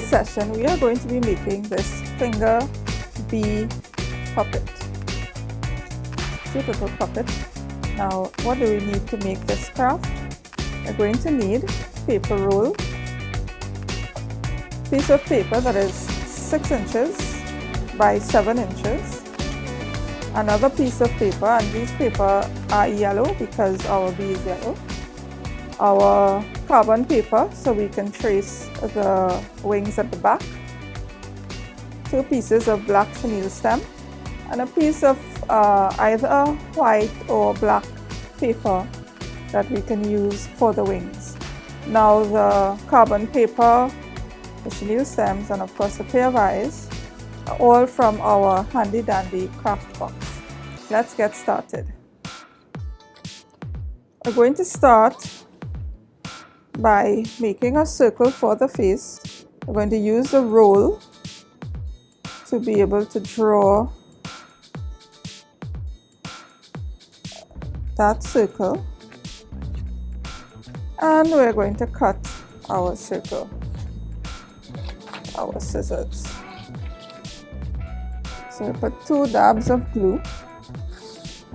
session, we are going to be making this finger bee puppet, cute little puppet. Now, what do we need to make this craft? We're going to need paper roll, piece of paper that is 6 inches by 7 inches, another piece of paper, and these paper are yellow because our bee is yellow, our carbon paper so we can trace the wings at the back, 2 pieces of black chenille stem, and a piece of either white or black paper that we can use for the wings. Now the carbon paper, the chenille stems, and of course a pair of eyes are all from our handy dandy craft box. Let's get started. We're going to start by making a circle for the face. We're going to use the roll to be able to draw that circle, and we're going to cut our circle, our scissors. So we put 2 dabs of glue,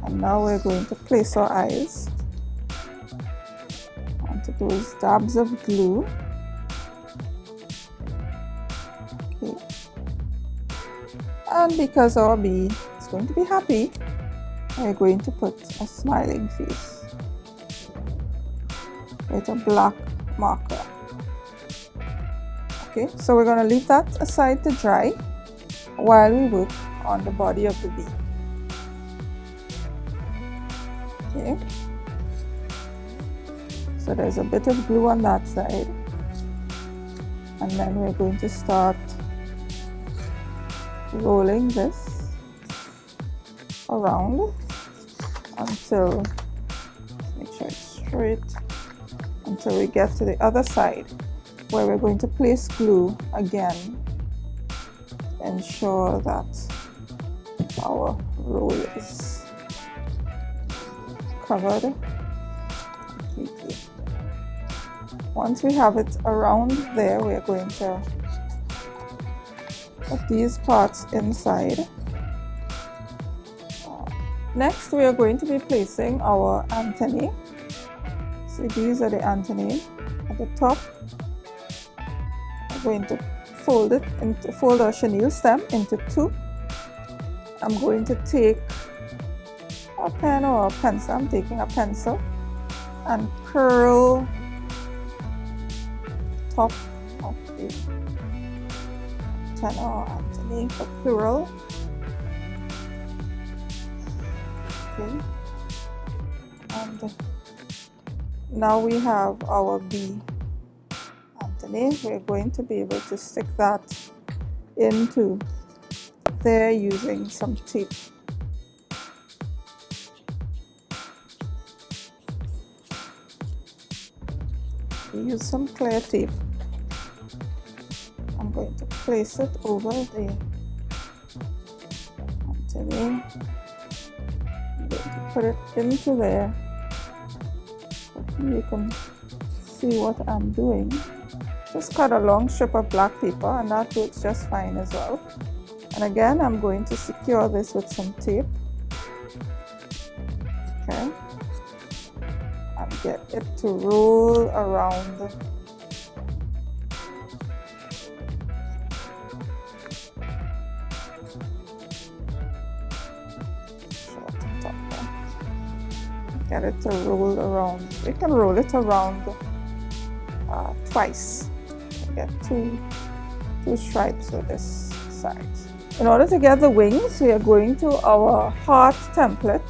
and now we're going to place our eyes onto those dabs of glue. Okay. And because our bee is going to be happy, we're going to put a smiling face with a black marker. Okay, so we're going to leave that aside to dry while we work on the body of the bee. Okay, so there's a bit of glue on that side, and then we're going to start rolling this around until, make sure it's straight, until we get to the other side where we're going to place glue again to ensure that our roll is covered completely. Once we have it around there, we're going to put these parts inside. Next, we are going to be placing our antennae. So these are the antennae at the top. I'm going to fold our chenille stem into 2. I'm going to take a pen or a pencil. I'm taking a pencil and curl top of the antenna or antennae for plural. Okay. And now we have our bee antennae. We're going to be able to stick that into there using some tape. We use some clear tape. I'm going to place it over the antennae. I'm going to put it into there. You can see what I'm doing. Just cut a long strip of black paper, and that works just fine as well. And again, I'm going to secure this with some tape. Okay. And get it to roll around. Get it to roll around. We can roll it around twice. Get two stripes for this side. In order to get the wings, we are going to our heart template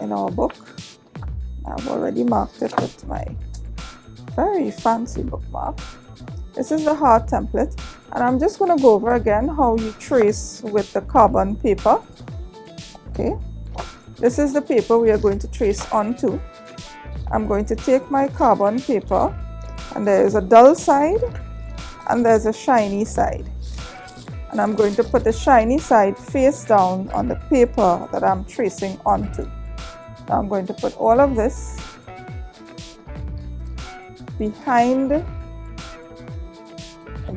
in our book. I've already marked it with my very fancy bookmark. This is the heart template, and I'm just going to go over again how you trace with the carbon paper. Okay. This is the paper we are going to trace onto. I'm going to take my carbon paper, and there is a dull side and there's a shiny side. And I'm going to put the shiny side face down on the paper that I'm tracing onto. Now I'm going to put all of this behind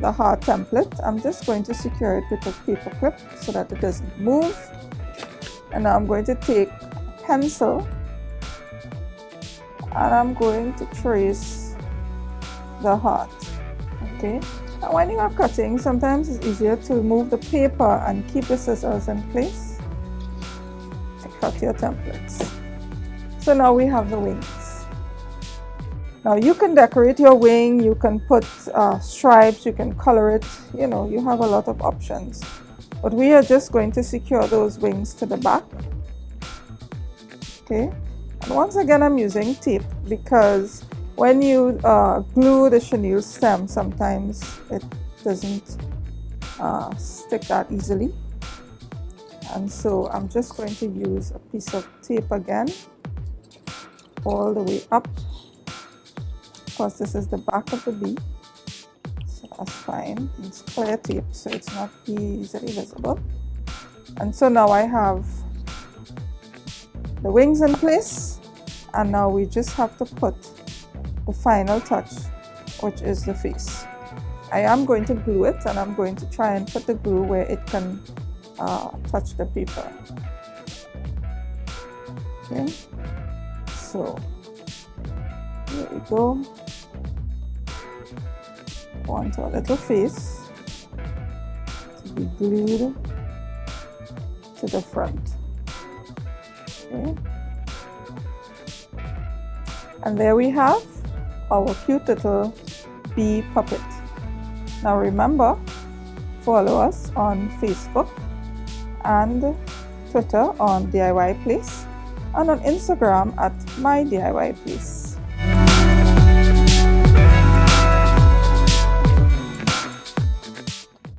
the heart template, I'm just going to secure it with a paper clip so that it doesn't move. And now I'm going to take a pencil and I'm going to trace the heart. Okay, and when you are cutting, sometimes it's easier to remove the paper and keep the scissors in place to cut your templates. So now we have the wings. Now you can decorate your wing, you can put stripes, you can color it, you know, you have a lot of options. But we are just going to secure those wings to the back. Okay, and once again I'm using tape because when you glue the chenille stem, sometimes it doesn't stick that easily. And so I'm just going to use a piece of tape again, all the way up. Of course, this is the back of the bee, so that's fine. It's clear tape, so it's not easily visible. And so now I have the wings in place, and now we just have to put the final touch, which is the face. I am going to glue it, and I'm going to try and put the glue where it can touch the paper. Okay, so here we go. Want our little face to be glued to the front. Okay, and there we have our cute little bee puppet. Now remember, follow us on Facebook and Twitter on DIY Place, and on Instagram at My DIY Place.